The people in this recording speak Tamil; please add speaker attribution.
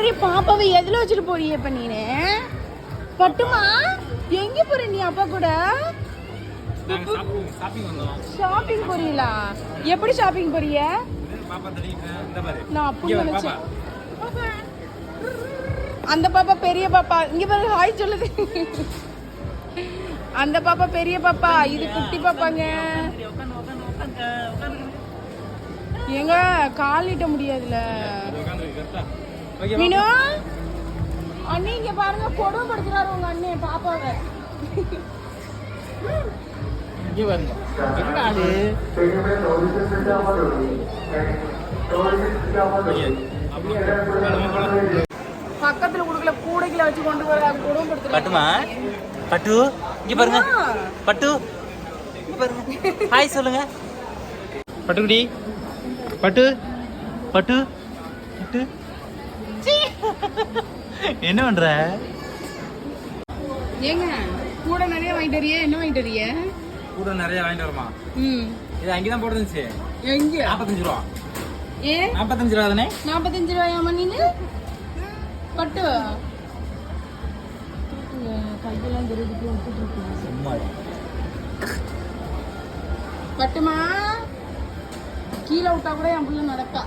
Speaker 1: சரி பாப்பாவை எதுல வச்சுட்டு போறிய இப்ப நீனு? பட்டுமா எங்க போற நீ அப்பா கூட? ஷாப்பிங் போறீங்களா? எப்படி ஷாப்பிங் போறீங்க? நான் அப்படி நினைச்சேன். அந்த பாப்பா பெரிய பாப்பா இங்க பாரு ஹாய் சொல்லுது. அந்த பாப்பா பெரிய பாப்பா, இது குட்டி பாப்பாங்க. எங்க கால் நீட்ட முடியாதுல மீனு. அண்ணி இங்க பாருங்க, கொடுமைப்படுத்துறாரு உங்க அண்ணே பாப்பாவை. பக்கத்துல குடுக்கல, கூடைக்குள்ள வச்சு கொண்டு வர கொடுமைப்படுத்துறாரு.
Speaker 2: பட்டுமா பட்டு இங்க பாருங்க, பட்டு இங்க பாருங்க, ஹாய் சொல்லுங்க. பட்டுக்குடி பட்டு பட்டு பட்டு என்ன பண்ற?
Speaker 1: ஏங்க கூட நிறைய வாங்கிட்டு வரியே, என்ன வாங்கிட்டு வரியே?
Speaker 2: கூட நிறைய வாங்கிட்டு வரமா? இது அங்கதான் போட்டுருந்துச்சு.
Speaker 1: எங்க?
Speaker 2: 45 ரூபா.
Speaker 1: ஏ
Speaker 2: 45 ரூபா தானே?
Speaker 1: 45 ரூபாயாமா நீனு? பட்டு கையெல்லாம் தெரிவித்து விட்டுட்டு இருக்கீங்க.
Speaker 2: சும்மா
Speaker 1: பட்டுமா கீழே விட்டா கூட என் பிள்ளை நடப்பா.